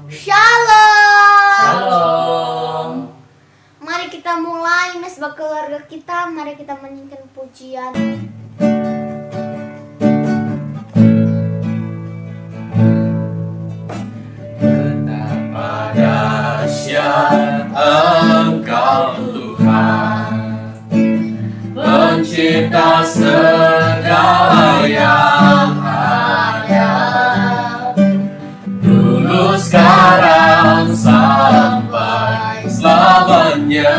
Shalom. Shalom. Mari kita mulai mesbah keluarga kita. Mari kita menyanyikan pujian. Betapa dahsyat Engkau Tuhan, Pencipta segala yang ada, dulu sekarang sampai selamanya.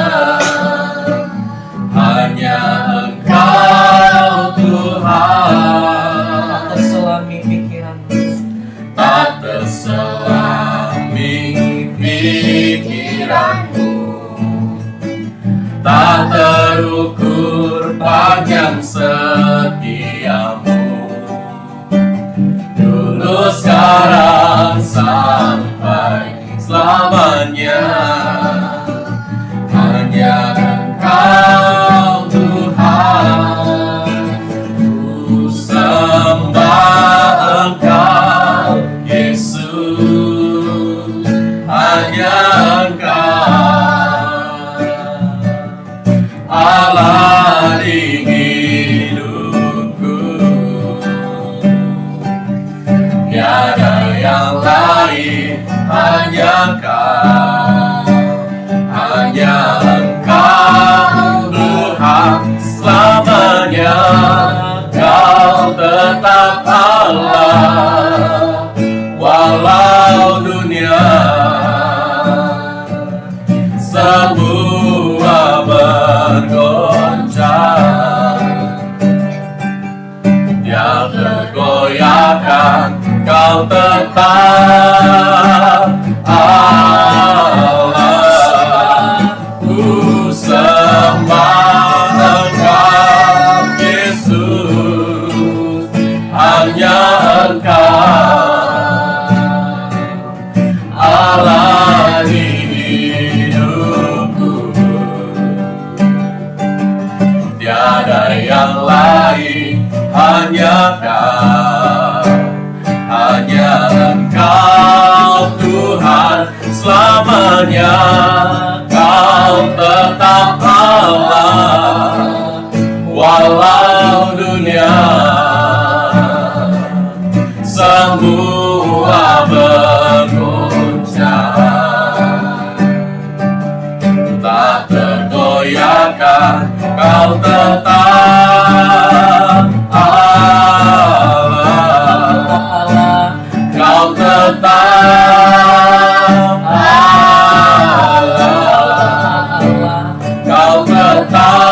Hanya Engkau Tuhan, tak terselami pikiranmu, tak terselami pikiranmu, tak terukur panjang setiamu, dulu sekarang sampai selamanya. Hanya Engkau Tuhan, ku sembah Engkau Yesus. Hanya Engkau Allah di hidupku, tiada yang lain, hanya Engkau, hanya Engkau Tuhan selamanya. Kau tetap Allah, walau dunia semua bergoncang, dia tergoyahkan, kau tetap Allah. Ku sembah Engkau Yesus, hanya Engkau Allah di hidupku, tiada yang lain, hanya Engkau, hanya Engkau Tuhan selamanya. Kau tetap Allah, walau dunia semua bergoncang, tak tergoyahkan, kau tetap Allah, kau tetap Allah, kau tetap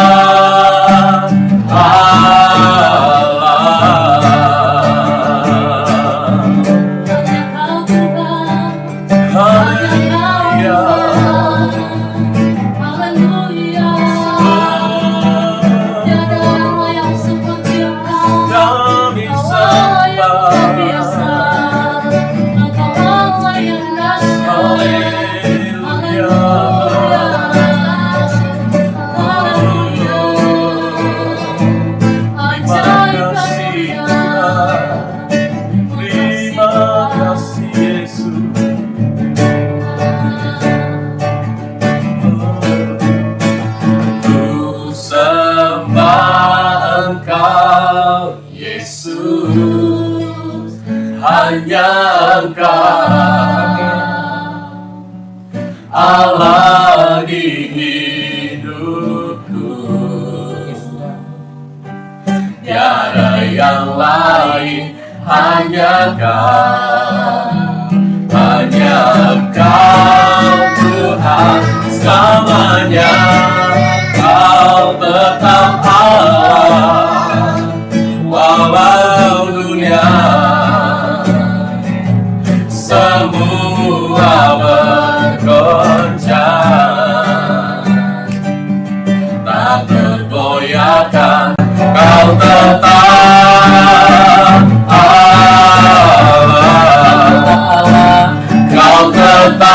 hanya Engkau Allah di hidupku, tiada yang lain, hanya Engkau, hanya Engkau Tuhan selamanya. Kau tetap Allah, walau dunia semua bergoncang, tak tergoyahkan, kau tetap Allah, kau tetap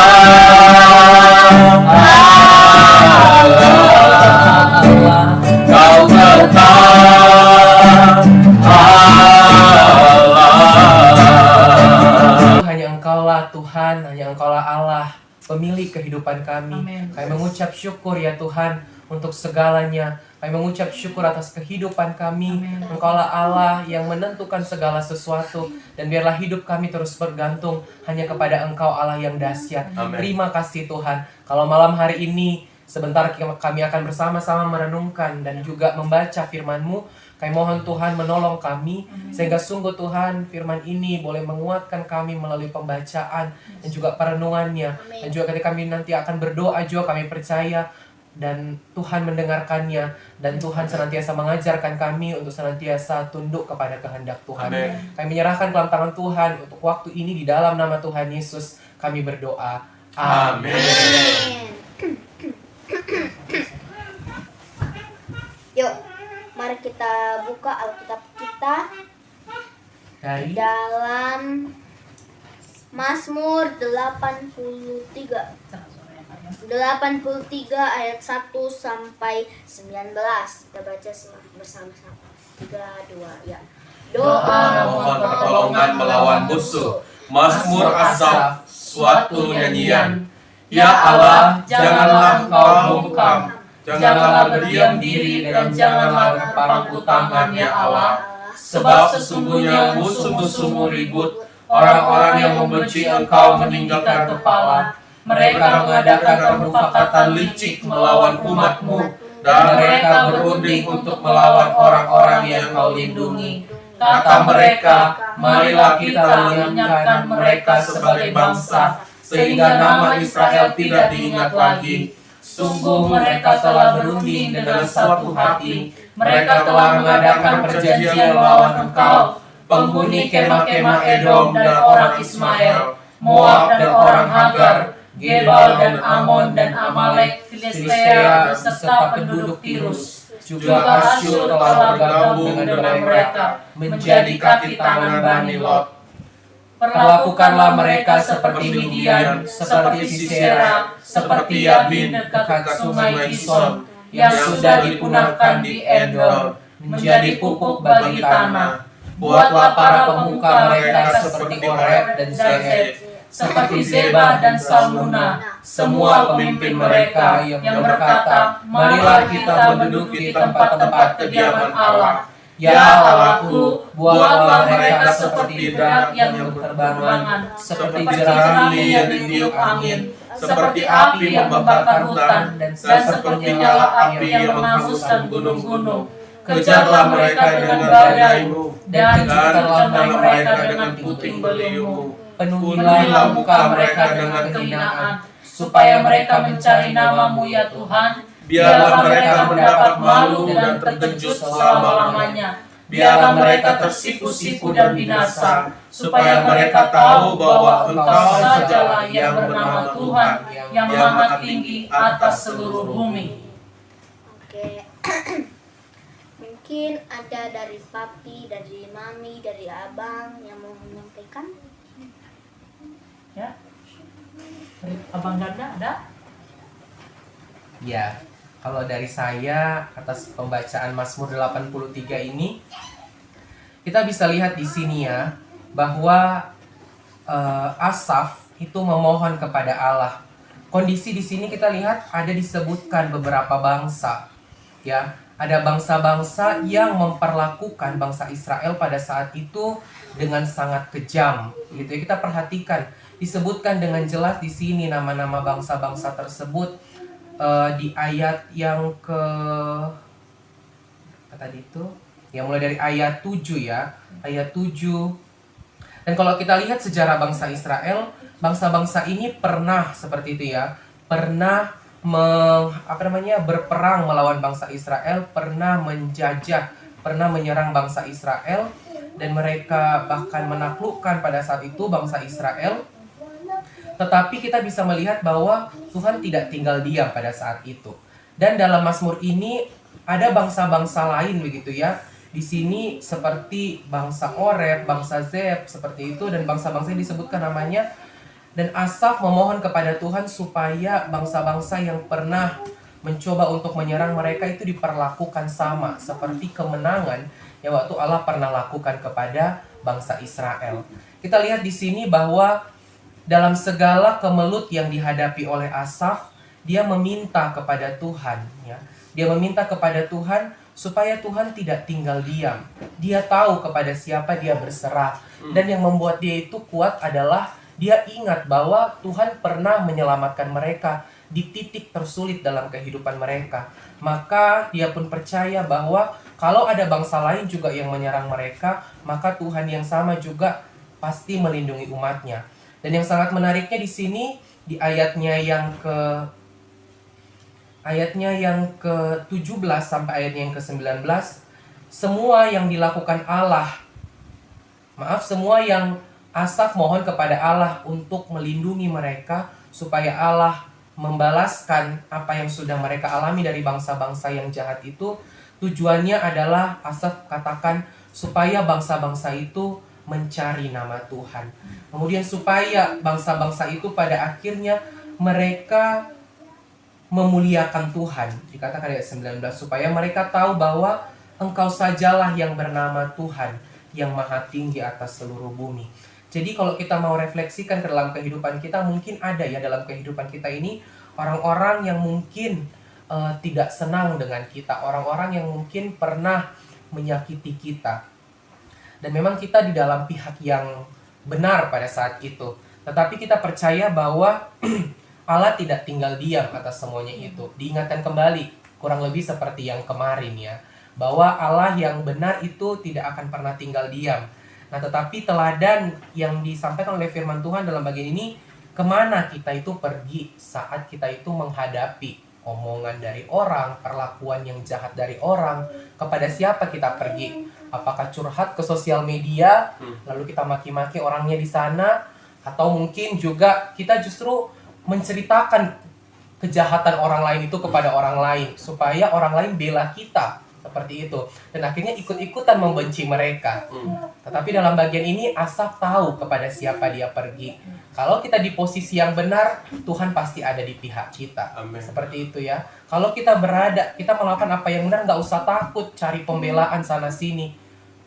Allah, kau tetap Allah. Hanya Engkaulah Tuhan Tuhan, hanya Engkaulah Allah, pemilik kehidupan kami. Amin. Kami mengucap syukur ya Tuhan untuk segalanya. Kami mengucap syukur atas kehidupan kami. Amin. Engkaulah Allah yang menentukan segala sesuatu. Dan biarlah hidup kami terus bergantung hanya kepada Engkau Allah yang dahsyat. Amin. Terima kasih Tuhan. Kalau malam hari ini sebentar kami akan bersama-sama merenungkan dan juga membaca firman-Mu. Kami mohon Tuhan menolong kami sehingga sungguh Tuhan firman ini boleh menguatkan kami melalui pembacaan dan juga perenungannya. Dan juga ketika kami nanti akan berdoa juga kami percaya dan Tuhan mendengarkannya dan Tuhan senantiasa mengajarkan kami untuk senantiasa tunduk kepada kehendak Tuhan. Amin. Kami menyerahkan ke dalam tangan Tuhan untuk waktu ini di dalam nama Tuhan Yesus kami berdoa. Amin. Amin. Yuk, mari kita buka Alkitab kita Dari dalam Mazmur 83 ayat 1 sampai 19. Kita baca bersama-sama. 3, 2, ya. Doa mohon pertolongan melawan musuh. Mazmur Asaf, suatu nyanyian. Ya Allah, janganlah Engkau bungkam, janganlah berdiam diri dan janganlah berpangku tangan ya Allah. Sebab sesungguhnya musuh-musuhmu ribut, orang-orang yang membenci Engkau meninggalkan kepala. Mereka mengadakan permufakatan licik melawan umat-Mu, dan mereka berunding untuk melawan orang-orang yang Kau lindungi. Kata mereka, marilah kita lenyapkan mereka sebagai bangsa, sehingga nama Israel tidak diingat lagi. Sungguh mereka telah berunding dengan satu hati, mereka telah mengadakan perjanjian melawan Engkau, penghuni kemah-kemah Edom dan orang Ismail, Moab dan orang Hagar, Gebal dan Amon dan Amalek, Filistea serta penduduk Tirus. Juga Asyur telah bergabung dengan mereka, menjadi kaki tangan Bani Lot. Perlakukanlah mereka seperti Midian, seperti Sisera, seperti Yabin dekat sungai Kison, yang sudah dipunahkan di Endor, menjadi pupuk bagi tanah. Buatlah para pemuka mereka seperti Oreb dan Zeb, seperti Zebah dan Salmuna, semua pemimpin mereka yang berkata, marilah kita menduduki tempat-tempat kediaman Allah. Ya Allahku, buatlah mereka seperti berak yang berterbangan, seperti jerami yang ditiup angin, seperti api yang membakar hutan, dan seperti nyala api yang menghanguskan gunung-gunung. Kejarlah mereka dengan badai-Mu, dan kejarlah mereka dengan puting beliung-Mu. Penuhilah muka mereka dengan kehinaan, supaya mereka mencari nama-Mu ya Tuhan. Biarlah mereka mendapat malu dan terkejut selama-lamanya. Biarlah mereka tersipu-sipu dan binasa, supaya mereka tahu bahwa Engkau sajalah yang bernama Tuhan, yang maha tinggi atas seluruh bumi. Oke. Mungkin ada dari papi, dari mami, dari abang yang mau menyampaikan. Ya. Abang Ganda ada? Ya, kalau dari saya atas pembacaan Mazmur 83 ini, kita bisa lihat di sini ya bahwa Asaf itu memohon kepada Allah. Kondisi di sini kita lihat ada disebutkan beberapa bangsa, ya. Ada bangsa-bangsa yang memperlakukan bangsa Israel pada saat itu dengan sangat kejam, gitu ya. Kita perhatikan disebutkan dengan jelas di sini nama-nama bangsa-bangsa tersebut di ayat yang ke apa tadi itu? Yang mulai dari ayat 7 ya, ayat 7. Dan kalau kita lihat sejarah bangsa Israel, bangsa-bangsa ini pernah seperti itu ya, pernah berperang melawan bangsa Israel, pernah menjajah, pernah menyerang bangsa Israel, dan mereka bahkan menaklukkan pada saat itu bangsa Israel. Tetapi kita bisa melihat bahwa Tuhan tidak tinggal diam pada saat itu. Dan dalam Mazmur ini ada bangsa-bangsa lain begitu ya. Di sini seperti bangsa Oreb, bangsa Zeb, seperti itu, dan bangsa-bangsa yang disebutkan namanya. Dan Asaf memohon kepada Tuhan supaya bangsa-bangsa yang pernah mencoba untuk menyerang mereka itu diperlakukan sama seperti kemenangan yang waktu Allah pernah lakukan kepada bangsa Israel. Kita lihat di sini bahwa dalam segala kemelut yang dihadapi oleh Asaf, dia meminta kepada Tuhan, ya. Dia meminta kepada Tuhan supaya Tuhan tidak tinggal diam. Dia tahu kepada siapa dia berserah. Dan yang membuat dia itu kuat adalah dia ingat bahwa Tuhan pernah menyelamatkan mereka di titik tersulit dalam kehidupan mereka. Maka dia pun percaya bahwa kalau ada bangsa lain juga yang menyerang mereka, maka Tuhan yang sama juga pasti melindungi umatnya. Dan yang sangat menariknya di sini, di ayatnya yang ke-17 sampai ayatnya yang ke-19, semua yang dilakukan semua yang Asaf mohon kepada Allah untuk melindungi mereka supaya Allah membalaskan apa yang sudah mereka alami dari bangsa-bangsa yang jahat itu. Tujuannya adalah Asaf katakan supaya bangsa-bangsa itu mencari nama Tuhan. Kemudian supaya bangsa-bangsa itu pada akhirnya mereka memuliakan Tuhan. Dikatakan ayat 19, supaya mereka tahu bahwa Engkau sajalah yang bernama Tuhan, yang maha tinggi atas seluruh bumi. Jadi kalau kita mau refleksikan ke dalam kehidupan kita, mungkin ada ya dalam kehidupan kita ini orang-orang yang mungkin tidak senang dengan kita, orang-orang yang mungkin pernah menyakiti kita. Dan memang kita di dalam pihak yang benar pada saat itu. Tetapi kita percaya bahwa Allah tidak tinggal diam atas semuanya itu. Diingatkan kembali, kurang lebih seperti yang kemarin ya, bahwa Allah yang benar itu tidak akan pernah tinggal diam. Nah, tetapi teladan yang disampaikan oleh firman Tuhan dalam bagian ini, kemana kita itu pergi saat kita itu menghadapi omongan dari orang, perlakuan yang jahat dari orang, kepada siapa kita pergi? Apakah curhat ke sosial media, lalu kita maki-maki orangnya di sana, atau mungkin juga kita justru menceritakan kejahatan orang lain itu kepada orang lain, supaya orang lain bela kita, seperti itu. Dan akhirnya ikut-ikutan membenci mereka. Tetapi dalam bagian ini Asaf tahu kepada siapa dia pergi. Kalau kita di posisi yang benar, Tuhan pasti ada di pihak kita. Amin. Seperti itu ya. Kalau kita kita melakukan apa yang benar, nggak usah takut cari pembelaan sana-sini.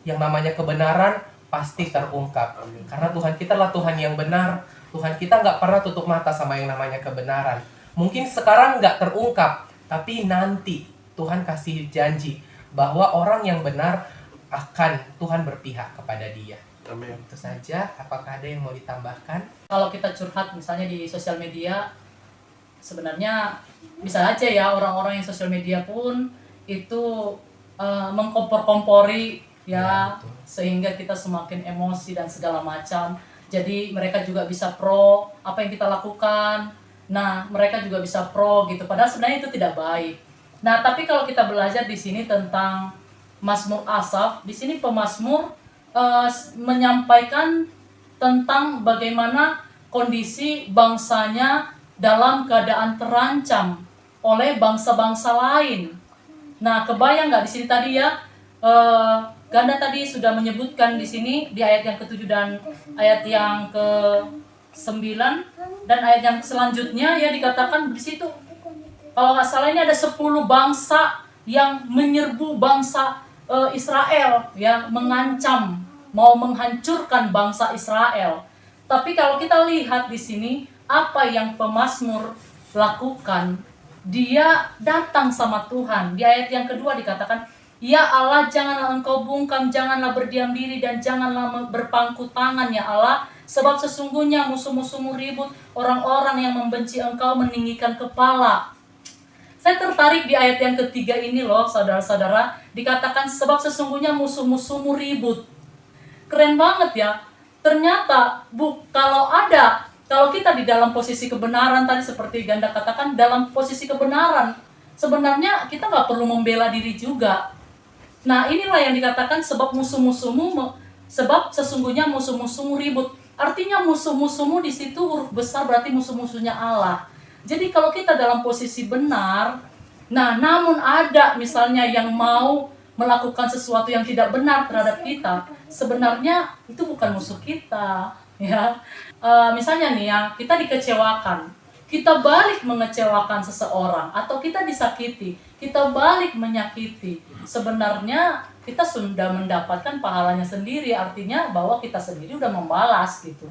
Yang namanya kebenaran pasti terungkap. Amin. Karena Tuhan kita adalah Tuhan yang benar. Tuhan kita nggak pernah tutup mata sama yang namanya kebenaran. Mungkin sekarang nggak terungkap, tapi nanti Tuhan kasih janji bahwa orang yang benar akan Tuhan berpihak kepada dia. Amin. Itu saja. Apakah ada yang mau ditambahkan? Kalau kita curhat misalnya di sosial media, sebenarnya bisa aja ya orang-orang yang sosial media pun itu mengkompor-kompori ya, betul. sehingga kita semakin emosi dan segala macam. Jadi mereka juga bisa pro apa yang kita lakukan. Nah, mereka juga bisa pro gitu. Padahal sebenarnya itu tidak baik. Nah, tapi kalau kita belajar di sini tentang Mazmur Asaf, di sini pemazmur menyampaikan tentang bagaimana kondisi bangsanya dalam keadaan terancam oleh bangsa-bangsa lain. Nah, kebayang nggak di sini tadi ya? Ganda tadi sudah menyebutkan di sini di ayat yang ke-7 dan ayat yang ke-9 dan ayat yang selanjutnya ya dikatakan di situ. Kalau nggak salah ini ada 10 bangsa yang menyerbu bangsa Israel ya, mengancam mau menghancurkan bangsa Israel. Tapi kalau kita lihat di sini apa yang pemazmur lakukan, dia datang sama Tuhan. Di ayat yang kedua dikatakan, "Ya Allah, janganlah Engkau bungkam, janganlah berdiam diri, dan janganlah berpangku tangan, ya Allah. Sebab sesungguhnya musuh-musuhmu ribut, orang-orang yang membenci Engkau meninggikan kepala." Saya tertarik di ayat yang ketiga ini loh, saudara-saudara. Dikatakan, sebab sesungguhnya musuh-musuhmu ribut. Keren banget ya. Ternyata, kalau kita di dalam posisi kebenaran, tadi seperti Ganda katakan, dalam posisi kebenaran, sebenarnya kita nggak perlu membela diri juga. Nah, inilah yang dikatakan sebab sesungguhnya musuh-musuhmu ribut. Artinya musuh-musuhmu di situ huruf besar berarti musuh-musuhnya Allah. Jadi kalau kita dalam posisi benar, nah namun ada misalnya yang mau melakukan sesuatu yang tidak benar terhadap kita, sebenarnya itu bukan musuh kita, ya. Misalnya nih ya, kita dikecewakan, kita balik mengecewakan seseorang, atau kita disakiti, kita balik menyakiti. Sebenarnya kita sudah mendapatkan pahalanya sendiri, artinya bahwa kita sendiri udah membalas gitu.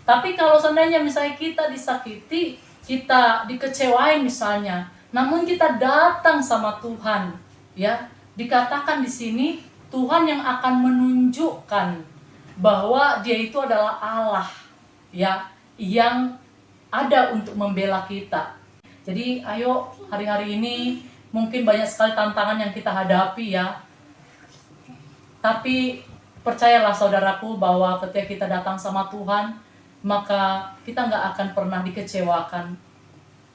Tapi kalau seandainya misalnya kita disakiti, kita dikecewain misalnya, namun kita datang sama Tuhan, ya, dikatakan di sini Tuhan yang akan menunjukkan bahwa Dia itu adalah Allah, ya, yang ada untuk membela kita. Jadi ayo hari-hari ini mungkin banyak sekali tantangan yang kita hadapi ya. Tapi percayalah saudaraku bahwa ketika kita datang sama Tuhan, maka kita nggak akan pernah dikecewakan.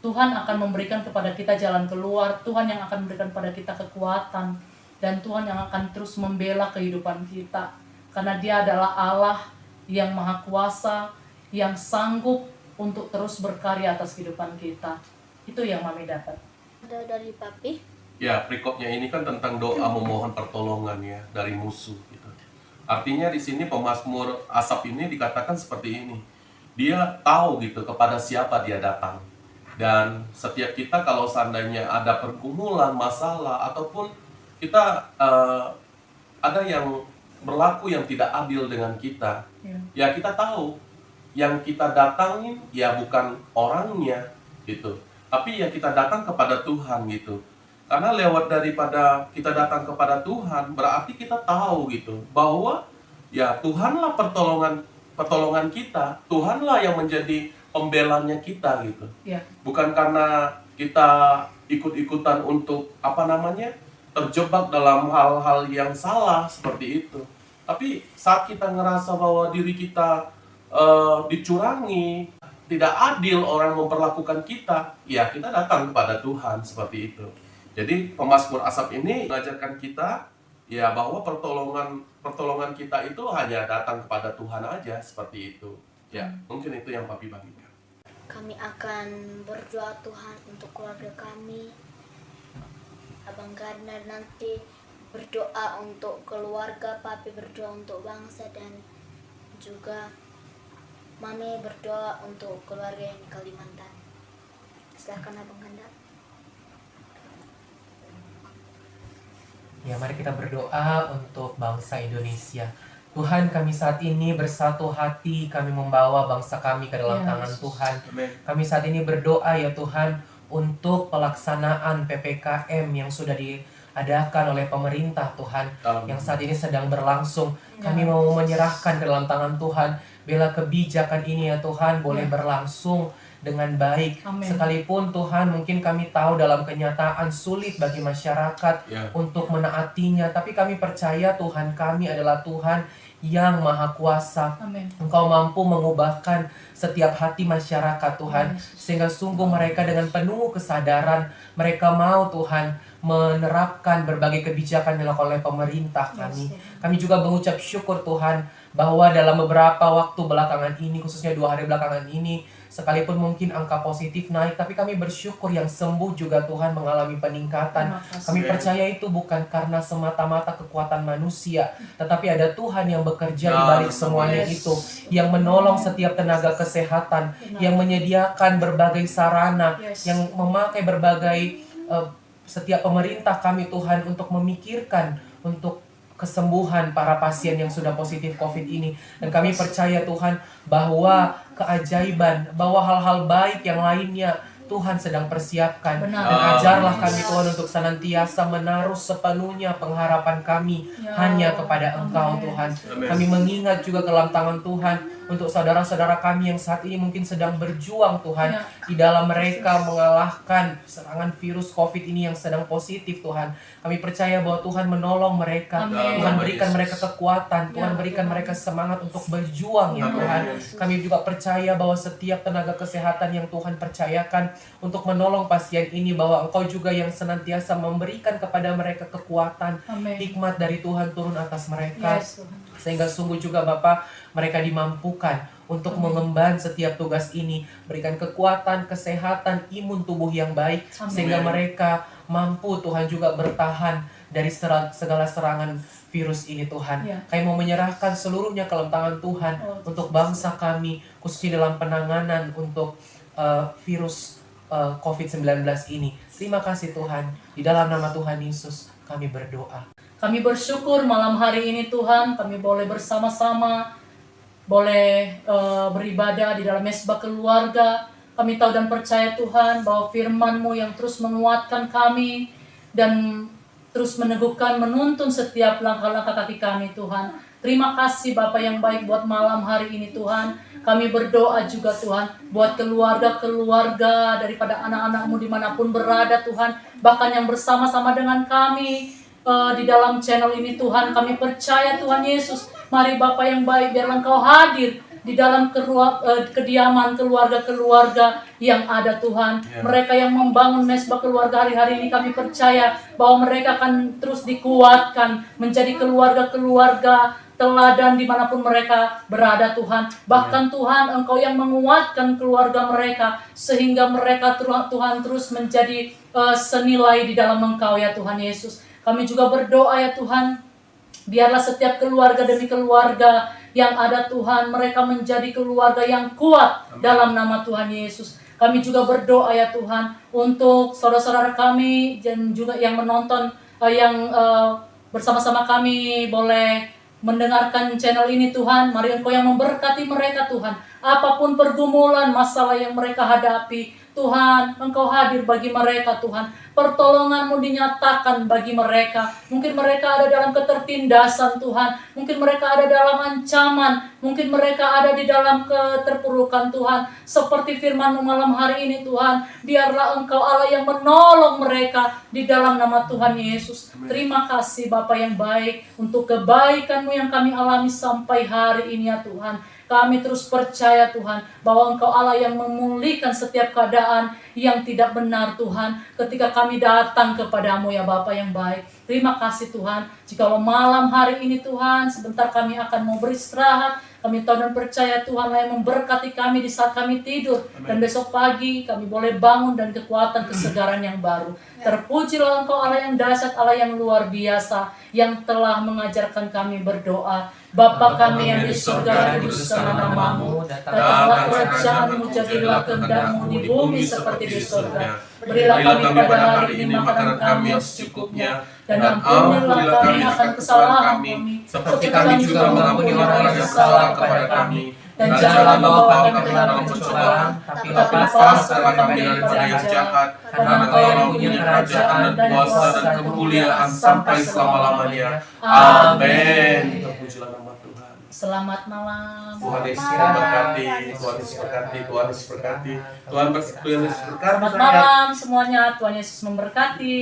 Tuhan akan memberikan kepada kita jalan keluar, Tuhan yang akan memberikan kepada kita kekuatan, dan Tuhan yang akan terus membela kehidupan kita. Karena Dia adalah Allah yang maha kuasa, yang sanggup untuk terus berkarya atas kehidupan kita. Itu yang Mami dapat. Ada dari Papi. Ya, perikopnya ini kan tentang doa memohon pertolongan ya dari musuh gitu. Artinya di sini pemazmur Asaf ini dikatakan seperti ini. Dia tahu gitu kepada siapa dia datang. Dan setiap kita kalau seandainya ada pergumulan, masalah, ataupun kita ada yang berlaku yang tidak adil dengan kita, ya kita tahu yang kita datangin ya bukan orangnya gitu, tapi ya kita datang kepada Tuhan gitu. Karena lewat daripada kita datang kepada Tuhan, berarti kita tahu gitu bahwa ya Tuhanlah pertolongan kita, Tuhanlah yang menjadi pembelanya kita gitu. Ya. Bukan karena kita ikut-ikutan untuk terjebak dalam hal-hal yang salah seperti itu. Tapi saat kita ngerasa bahwa diri kita dicurangi, tidak adil orang memperlakukan kita, ya kita datang kepada Tuhan seperti itu. Jadi pemazmur Asaf ini mengajarkan kita ya bahwa pertolongan kita itu hanya datang kepada Tuhan aja seperti itu. Ya, mungkin itu yang Papi bagikan. Kami akan berdoa Tuhan untuk keluarga kami. Abang Gardner nanti berdoa untuk keluarga, Papi berdoa untuk bangsa, dan juga Mami berdoa untuk keluarga yang di Kalimantan. Silakan Abang Gardner. Ya, mari kita berdoa untuk bangsa Indonesia. Tuhan, kami saat ini bersatu hati, kami membawa bangsa kami ke dalam tangan Tuhan. Kami saat ini berdoa ya Tuhan, untuk pelaksanaan PPKM yang sudah diadakan oleh pemerintah Tuhan, yang saat ini sedang berlangsung. Kami mau menyerahkan ke dalam tangan Tuhan, bila kebijakan ini ya Tuhan boleh berlangsung dengan baik. Sekalipun Tuhan mungkin kami tahu dalam kenyataan sulit bagi masyarakat untuk menaatinya, tapi kami percaya Tuhan kami adalah Tuhan yang maha kuasa. Engkau mampu mengubahkan setiap hati masyarakat Tuhan, sehingga sungguh mereka dengan penuh kesadaran mereka mau Tuhan menerapkan berbagai kebijakan yang dilakukan oleh pemerintah kami. Kami juga mengucap syukur Tuhan bahwa dalam beberapa waktu belakangan ini, khususnya 2 hari belakangan ini, sekalipun mungkin angka positif naik, tapi kami bersyukur yang sembuh juga Tuhan mengalami peningkatan. Kami percaya itu bukan karena semata-mata kekuatan manusia, tetapi ada Tuhan yang bekerja di balik semuanya itu, yang menolong setiap tenaga kesehatan, yang menyediakan berbagai sarana, yang memakai berbagai setiap pemerintah kami Tuhan untuk memikirkan untuk kesembuhan para pasien yang sudah positif COVID ini. Dan kami percaya Tuhan bahwa keajaiban, bahwa hal-hal baik yang lainnya Tuhan sedang persiapkan. Dan ajarlah kami Tuhan untuk senantiasa menaruh sepenuhnya pengharapan kami hanya kepada Engkau Tuhan. Kami mengingat juga ke dalam tangan Tuhan untuk saudara-saudara kami yang saat ini mungkin sedang berjuang Tuhan, di dalam mereka mengalahkan serangan virus COVID ini yang sedang positif Tuhan. Kami percaya bahwa Tuhan menolong mereka, Tuhan berikan mereka kekuatan, Tuhan berikan mereka semangat untuk berjuang ya Tuhan. Kami juga percaya bahwa setiap tenaga kesehatan yang Tuhan percayakan untuk menolong pasien ini, bahwa Engkau juga yang senantiasa memberikan kepada mereka kekuatan, hikmat dari Tuhan turun atas mereka. Sehingga sungguh juga Bapa, mereka dimampukan untuk mengemban setiap tugas ini. Berikan kekuatan, kesehatan, imun tubuh yang baik. Sehingga mereka mampu Tuhan juga bertahan dari segala serangan virus ini Tuhan. Kami mau menyerahkan seluruhnya ke dalam tangan Tuhan untuk bangsa kami, khususnya dalam penanganan untuk virus COVID-19 ini. Terima kasih Tuhan. Di dalam nama Tuhan Yesus kami berdoa. Kami bersyukur malam hari ini Tuhan, kami boleh bersama-sama boleh beribadah di dalam mesbah keluarga. Kami tahu dan percaya Tuhan bahwa firman-Mu yang terus menguatkan kami dan terus meneguhkan, menuntun setiap langkah-langkah kaki kami Tuhan. Terima kasih Bapa yang baik buat malam hari ini Tuhan. Kami berdoa juga Tuhan buat keluarga-keluarga daripada anak-anak-Mu dimanapun berada Tuhan. Bahkan yang bersama-sama dengan kami di dalam channel ini Tuhan. Kami percaya Tuhan Yesus. Mari Bapa yang baik, biarlah Engkau hadir di dalam kediaman keluarga-keluarga yang ada Tuhan. Mereka yang membangun mesbah keluarga hari-hari ini, kami percaya bahwa mereka akan terus dikuatkan menjadi keluarga-keluarga teladan dimanapun mereka berada Tuhan. Bahkan Tuhan, Engkau yang menguatkan keluarga mereka sehingga mereka Tuhan terus menjadi senilai di dalam Engkau ya Tuhan Yesus. Kami juga berdoa ya Tuhan, biarlah setiap keluarga demi keluarga yang ada Tuhan, mereka menjadi keluarga yang kuat dalam nama Tuhan Yesus. Kami juga berdoa ya Tuhan untuk saudara-saudara kami dan juga yang menonton, yang bersama-sama kami boleh mendengarkan channel ini Tuhan. Mari Engkau yang memberkati mereka Tuhan. Apapun pergumulan, masalah yang mereka hadapi, Tuhan, Engkau hadir bagi mereka Tuhan. Pertolongan-Mu dinyatakan bagi mereka. Mungkin mereka ada dalam ketertindasan Tuhan. Mungkin mereka ada dalam ancaman. Mungkin mereka ada di dalam keterpurukan Tuhan. Seperti firman-Mu malam hari ini Tuhan. Biarlah Engkau Allah yang menolong mereka di dalam nama Tuhan Yesus. Terima kasih Bapa yang baik untuk kebaikan-Mu yang kami alami sampai hari ini ya Tuhan. Kami terus percaya Tuhan bahwa Engkau Allah yang memulihkan setiap keadaan yang tidak benar Tuhan ketika kami datang kepadamu ya Bapa yang baik. Terima kasih Tuhan. Jikalau malam hari ini Tuhan sebentar kami akan mau beristirahat, kami tahu dan percaya Tuhan lah yang memberkati kami di saat kami tidur. Dan besok pagi kami boleh bangun dan kekuatan kesegaran yang baru. Terpujilah Engkau Allah yang dahsyat, Allah yang luar biasa, yang telah mengajarkan kami berdoa. Bapa kami yang di surga, dikuduskanlah nama-Mu, datanglah kerajaan-Mu, jadilah kehendak-Mu di bumi seperti di surga. Berilah kami pada hari ini makanan kami yang secukupnya, dan ampunilah kami akan kesalahan kami, seperti kami juga mengampuni orang yang bersalah kepada kami. Dan janganlah janganlah bawa bawa kami kami ke ke dalam dalam pencobaan, tapi lepaskanlah lepaskanlah kami kami daripada yang jahat, karena Engkau Engkau yang yang mempunyai kerajaan dan kuasa dan kemuliaan sampai selama-lamanya. Amin. Amin. Terpujilah nama Tuhan. Selamat malam. Tuhan Yesus memberkati, Tuhan Yesus berkati, Tuhan Yesus berkati, Tuhan Yesus berkati. Selamat malam semuanya. Tuhan Yesus memberkati.